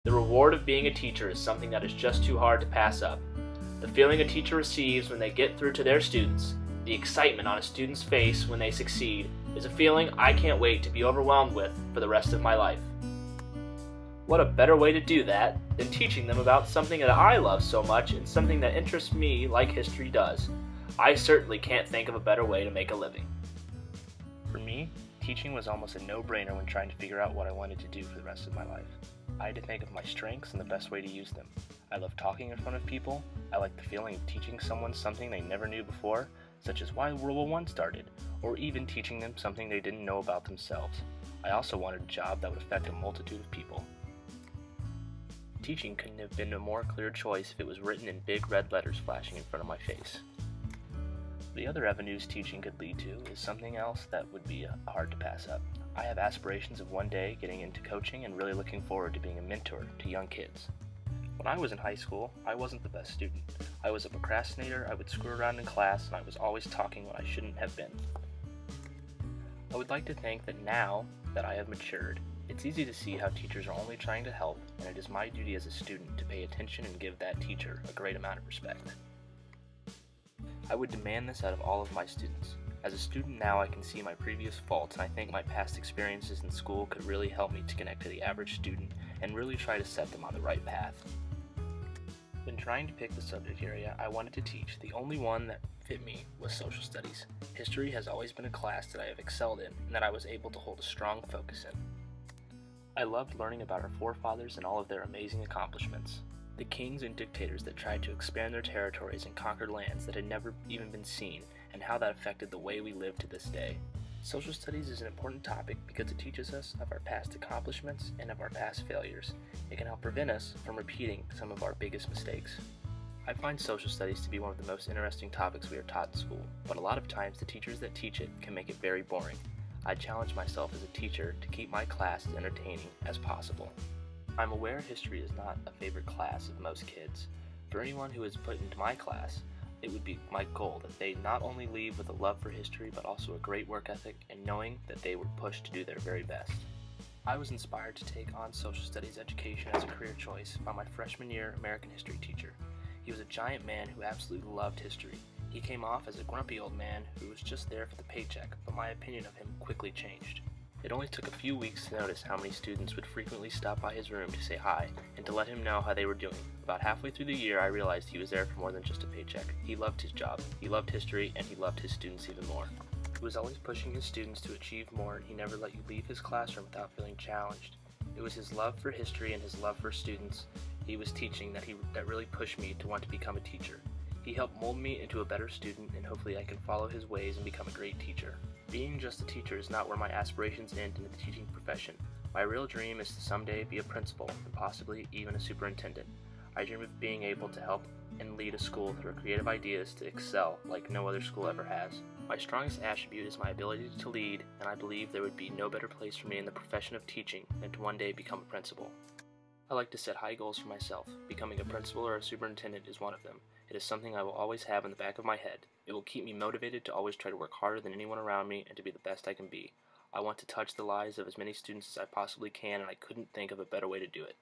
The reward of being a teacher is something that is just too hard to pass up. The feeling a teacher receives when they get through to their students, the excitement on a student's face when they succeed, is a feeling I can't wait to be overwhelmed with for the rest of my life. What a better way to do that than teaching them about something that I love so much and something that interests me like history does. I certainly can't think of a better way to make a living. For me, teaching was almost a no-brainer when trying to figure out what I wanted to do for the rest of my life. I had to think of my strengths and the best way to use them. I love talking in front of people. I like the feeling of teaching someone something they never knew before, such as why World War I started, or even teaching them something they didn't know about themselves. I also wanted a job that would affect a multitude of people. Teaching couldn't have been a more clear choice if it was written in big red letters flashing in front of my face. The other avenues teaching could lead to is something else that would be hard to pass up. I have aspirations of one day getting into coaching and really looking forward to being a mentor to young kids. When I was in high school, I wasn't the best student. I was a procrastinator, I would screw around in class, and I was always talking when I shouldn't have been. I would like to think that now that I have matured, it's easy to see how teachers are only trying to help, and it is my duty as a student to pay attention and give that teacher a great amount of respect. I would demand this out of all of my students. As a student now, I can see my previous faults, and I think my past experiences in school could really help me to connect to the average student and really try to set them on the right path. When trying to pick the subject area I wanted to teach, the only one that fit me was social studies. History has always been a class that I have excelled in and that I was able to hold a strong focus in. I loved learning about our forefathers and all of their amazing accomplishments. The kings and dictators that tried to expand their territories and conquered lands that had never even been seen, and how that affected the way we live to this day. Social studies is an important topic because it teaches us of our past accomplishments and of our past failures. It can help prevent us from repeating some of our biggest mistakes. I find social studies to be one of the most interesting topics we are taught in school, but a lot of times the teachers that teach it can make it very boring. I challenge myself as a teacher to keep my class as entertaining as possible. I'm aware history is not a favorite class of most kids. For anyone who is put into my class, it would be my goal that they not only leave with a love for history but also a great work ethic and knowing that they were pushed to do their very best. I was inspired to take on social studies education as a career choice by my freshman year American history teacher. He was a giant man who absolutely loved history. He came off as a grumpy old man who was just there for the paycheck, but my opinion of him quickly changed. It only took a few weeks to notice how many students would frequently stop by his room to say hi and to let him know how they were doing. About halfway through the year, I realized he was there for more than just a paycheck. He loved his job, he loved history, and he loved his students even more. He was always pushing his students to achieve more, and he never let you leave his classroom without feeling challenged. It was his love for history and his love for students he was teaching that really pushed me to want to become a teacher. He helped mold me into a better student, and hopefully I can follow his ways and become a great teacher. Being just a teacher is not where my aspirations end in the teaching profession. My real dream is to someday be a principal and possibly even a superintendent. I dream of being able to help and lead a school through creative ideas to excel like no other school ever has. My strongest attribute is my ability to lead, and I believe there would be no better place for me in the profession of teaching than to one day become a principal. I like to set high goals for myself. Becoming a principal or a superintendent is one of them. It is something I will always have in the back of my head. It will keep me motivated to always try to work harder than anyone around me and to be the best I can be. I want to touch the lives of as many students as I possibly can, and I couldn't think of a better way to do it.